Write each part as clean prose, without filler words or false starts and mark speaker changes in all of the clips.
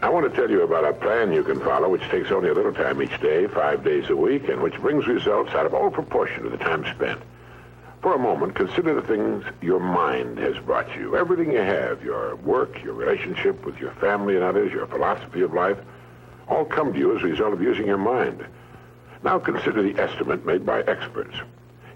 Speaker 1: I want to tell you about a plan you can follow which takes only a little time each day, 5 days a week, and which brings results out of all proportion to the time spent. For a moment, consider the things your mind has brought you. Everything you have, your work, your relationship with your family and others, your philosophy of life, all come to you as a result of using your mind. Now consider the estimate made by experts.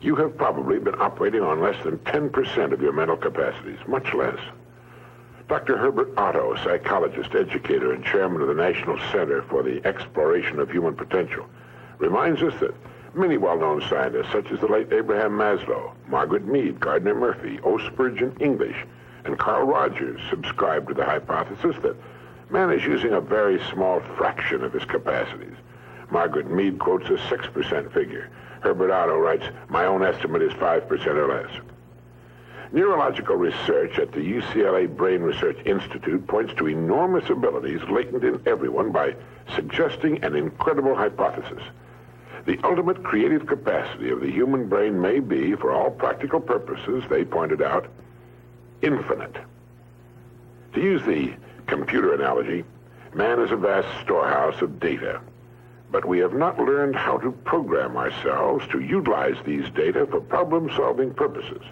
Speaker 1: You have probably been operating on less than 10% of your mental capacities, much less. Dr. Herbert Otto, psychologist, educator, and chairman of the National Center for the Exploration of Human Potential, reminds us that many well-known scientists, such as the late Abraham Maslow, Margaret Mead, Gardner Murphy, O. Spurgeon English, and Carl Rogers, subscribe to the hypothesis that man is using a very small fraction of his capacities. Margaret Mead quotes a 6% figure. Herbert Otto writes, "My own estimate is 5% or less." Neurological research at the UCLA Brain Research Institute points to enormous abilities latent in everyone by suggesting an incredible hypothesis. The ultimate creative capacity of the human brain may be, for all practical purposes, they pointed out, infinite. To use the computer analogy, man is a vast storehouse of data, but we have not learned how to program ourselves to utilize these data for problem-solving purposes.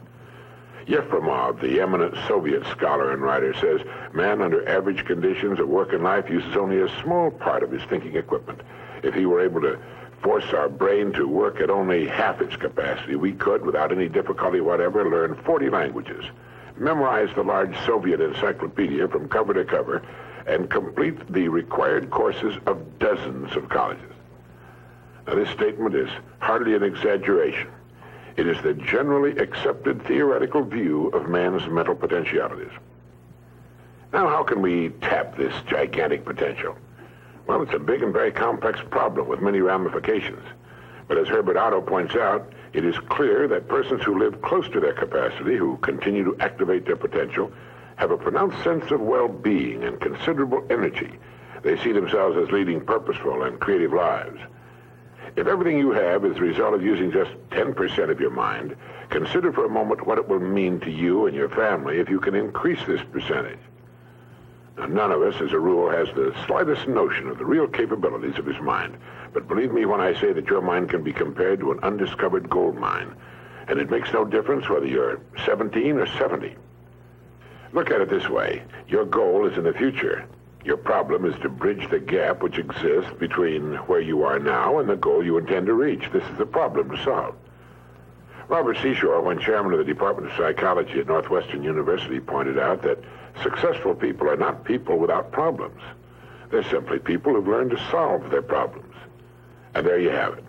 Speaker 1: Yefremov, the eminent Soviet scholar and writer, says man under average conditions of work and life uses only a small part of his thinking equipment. If he were able to force our brain to work at only half its capacity, we could, without any difficulty whatever, learn 40 languages, memorize the large Soviet encyclopedia from cover to cover, and complete the required courses of dozens of colleges. Now, this statement is hardly an exaggeration. It is the generally accepted theoretical view of man's mental potentialities. Now, how can we tap this gigantic potential? Well, it's a big and very complex problem with many ramifications. But as Herbert Otto points out, it is clear that persons who live close to their capacity, who continue to activate their potential, have a pronounced sense of well-being and considerable energy. They see themselves as leading purposeful and creative lives. If everything you have is the result of using just 10% of your mind, consider for a moment what it will mean to you and your family if you can increase this percentage. Now, none of us, as a rule, has the slightest notion of the real capabilities of his mind. But believe me when I say that your mind can be compared to an undiscovered gold mine. And it makes no difference whether you're 17 or 70. Look at it this way. Your goal is in the future. Your problem is to bridge the gap which exists between where you are now and the goal you intend to reach. This is the problem to solve. Robert Seashore, when chairman of the Department of Psychology at Northwestern University, pointed out that successful people are not people without problems. They're simply people who've learned to solve their problems. And there you have it.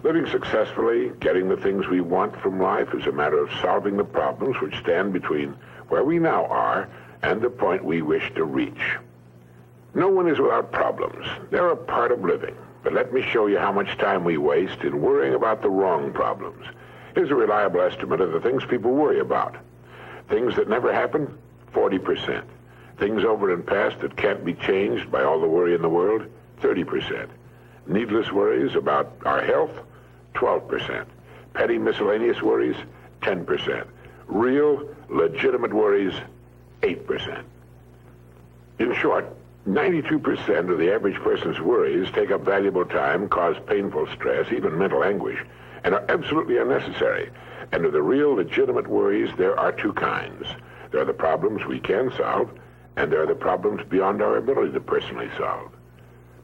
Speaker 1: Living successfully, getting the things we want from life is a matter of solving the problems which stand between where we now are and the point we wish to reach. No one is without problems. They're a part of living. But let me show you how much time we waste in worrying about the wrong problems. Here's a reliable estimate of the things people worry about. Things that never happen, 40%. Things over and past that can't be changed by all the worry in the world, 30%. Needless worries about our health, 12%. Petty miscellaneous worries, 10%. Real, legitimate worries, 8%. In short, 92% of the average person's worries take up valuable time, cause painful stress, even mental anguish, and are absolutely unnecessary. And of the real, legitimate worries, there are two kinds. There are the problems we can solve, and there are the problems beyond our ability to personally solve.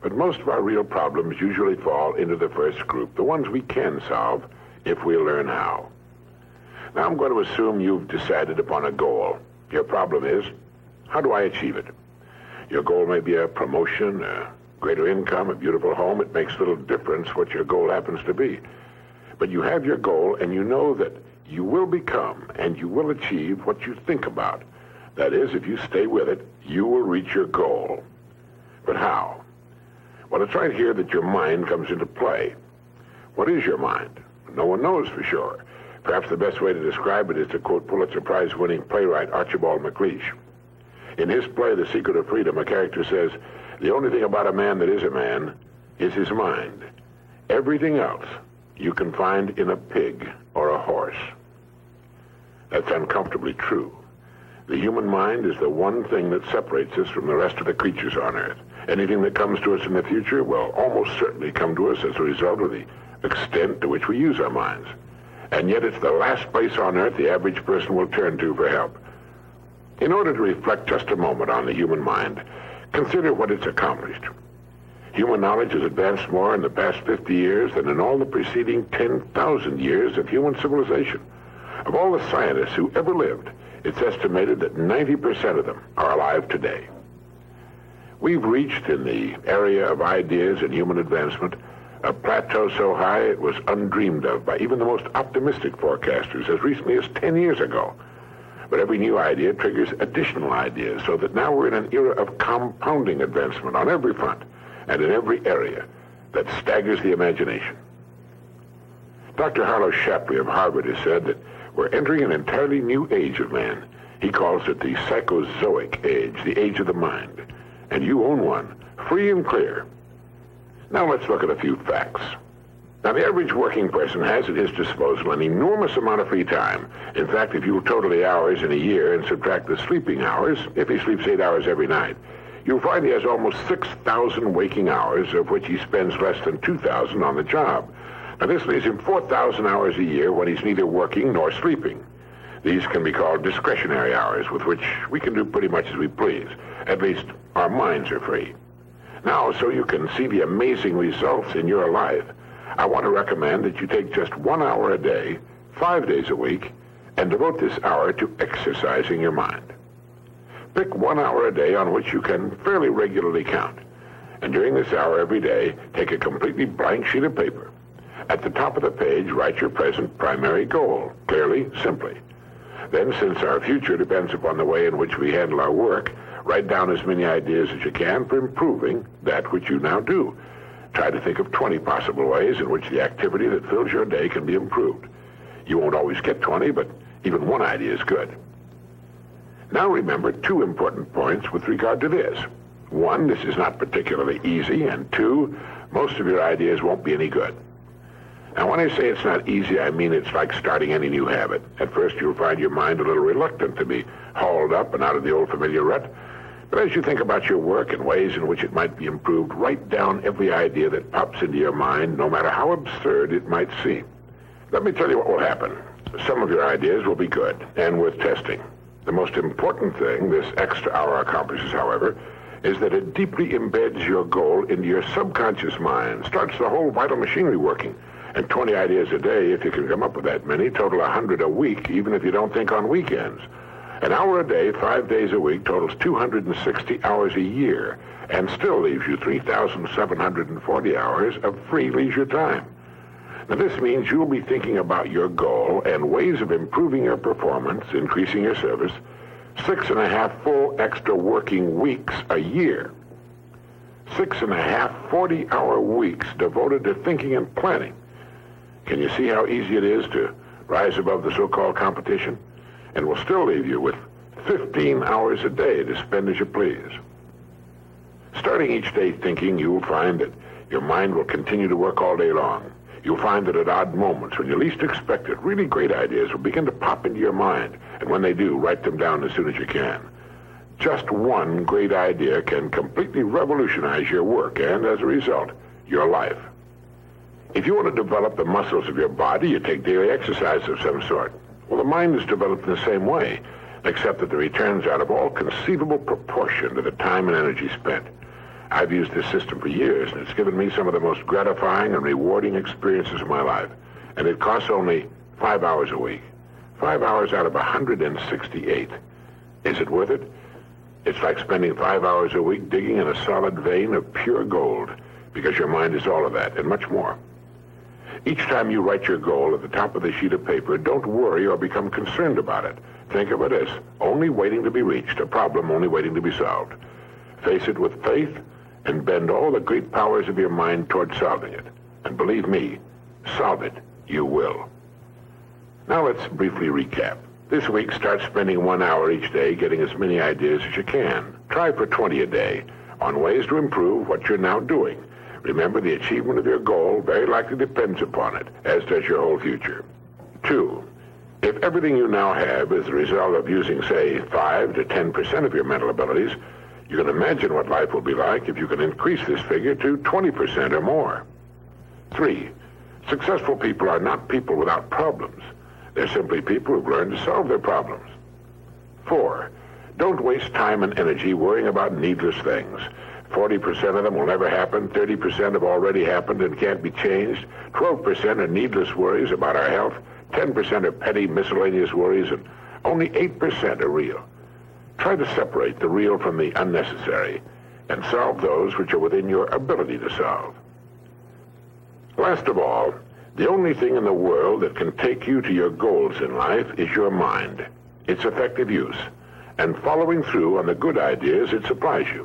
Speaker 1: But most of our real problems usually fall into the first group, the ones we can solve if we learn how. Now I'm going to assume you've decided upon a goal. Your problem is, how do I achieve it? Your goal may be a promotion, a greater income, a beautiful home. It makes little difference what your goal happens to be. But you have your goal, and you know that you will become and you will achieve what you think about. That is, if you stay with it, you will reach your goal. But how? Well, it's right here that your mind comes into play. What is your mind? No one knows for sure. Perhaps the best way to describe it is to quote Pulitzer Prize-winning playwright Archibald MacLeish. In his play, The Secret of Freedom, a character says, "The only thing about a man that is a man is his mind. Everything else you can find in a pig or a horse." That's uncomfortably true. The human mind is the one thing that separates us from the rest of the creatures on Earth. Anything that comes to us in the future will almost certainly come to us as a result of the extent to which we use our minds. And yet it's the last place on Earth the average person will turn to for help. In order to reflect just a moment on the human mind, consider what it's accomplished. Human knowledge has advanced more in the past 50 years than in all the preceding 10,000 years of human civilization. Of all the scientists who ever lived, it's estimated that 90% of them are alive today. We've reached, in the area of ideas and human advancement, a plateau so high it was undreamed of by even the most optimistic forecasters as recently as 10 years ago. But every new idea triggers additional ideas, so that now we're in an era of compounding advancement on every front and in every area that staggers the imagination. Dr. Harlow Shapley of Harvard has said that we're entering an entirely new age of man. He calls it the psychozoic age, the age of the mind. And you own one, free and clear. Now let's look at a few facts. Now, the average working person has at his disposal an enormous amount of free time. In fact, if you total the hours in a year and subtract the sleeping hours, if he sleeps 8 hours every night, you'll find he has almost 6,000 waking hours, of which he spends less than 2,000 on the job. Now, this leaves him 4,000 hours a year when he's neither working nor sleeping. These can be called discretionary hours, with which we can do pretty much as we please. At least, our minds are free. Now, so you can see the amazing results in your life, I want to recommend that you take just 1 hour a day, 5 days a week, and devote this hour to exercising your mind. Pick 1 hour a day on which you can fairly regularly count. And during this hour every day, take a completely blank sheet of paper. At the top of the page, write your present primary goal, clearly, simply. Then, since our future depends upon the way in which we handle our work, write down as many ideas as you can for improving that which you now do. Try to think of 20 possible ways in which the activity that fills your day can be improved. You won't always get 20, but even one idea is good. Now remember 2 important points with regard to this. 1, this is not particularly easy, and 2, most of your ideas won't be any good. Now, when I say it's not easy, I mean it's like starting any new habit. At first, you'll find your mind a little reluctant to be hauled up and out of the old familiar rut. But as you think about your work and ways in which it might be improved, write down every idea that pops into your mind, no matter how absurd it might seem. Let me tell you what will happen. Some of your ideas will be good and worth testing. The most important thing this extra hour accomplishes, however, is that it deeply embeds your goal into your subconscious mind, starts the whole vital machinery working. And 20 ideas a day, if you can come up with that many, total 100 a week, even if you don't think on weekends. An hour a day, 5 days a week, totals 260 hours a year, and still leaves you 3,740 hours of free leisure time. Now, this means you'll be thinking about your goal and ways of improving your performance, increasing your service, 6.5 full extra working weeks a year. 6.5 40-hour weeks devoted to thinking and planning. Can you see how easy it is to rise above the so-called competition? And will still leave you with 15 hours a day to spend as you please. Starting each day thinking, you'll find that your mind will continue to work all day long. You'll find that at odd moments, when you least expect it, really great ideas will begin to pop into your mind. And when they do, write them down as soon as you can. Just one great idea can completely revolutionize your work and, as a result, your life. If you want to develop the muscles of your body, you take daily exercise of some sort. Well, the mind is developed in the same way, except that the returns out of all conceivable proportion to the time and energy spent. I've used this system for years, and it's given me some of the most gratifying and rewarding experiences of my life. And it costs only 5 hours a week. 5 hours out of 168. Is it worth it? It's like spending 5 hours a week digging in a solid vein of pure gold, because your mind is all of that and much more. Each time you write your goal at the top of the sheet of paper, don't worry or become concerned about it. Think of it as only waiting to be reached, a problem only waiting to be solved. Face it with faith and bend all the great powers of your mind toward solving it. And believe me, solve it, you will. Now let's briefly recap. This week, start spending 1 hour each day getting as many ideas as you can. Try for 20 a day on ways to improve what you're now doing. Remember, the achievement of your goal very likely depends upon it, as does your whole future. 2, If everything you now have is the result of using, say, 5 to 10% of your mental abilities, you can imagine what life will be like if you can increase this figure to 20% or more. 3. Successful people are not people without problems. They're simply people who've learned to solve their problems. 4. Don't waste time and energy worrying about needless things. 40% of them will never happen, 30% have already happened and can't be changed, 12% are needless worries about our health, 10% are petty miscellaneous worries, and only 8% are real. Try to separate the real from the unnecessary and solve those which are within your ability to solve. Last of all, the only thing in the world that can take you to your goals in life is your mind, its effective use, and following through on the good ideas it supplies you.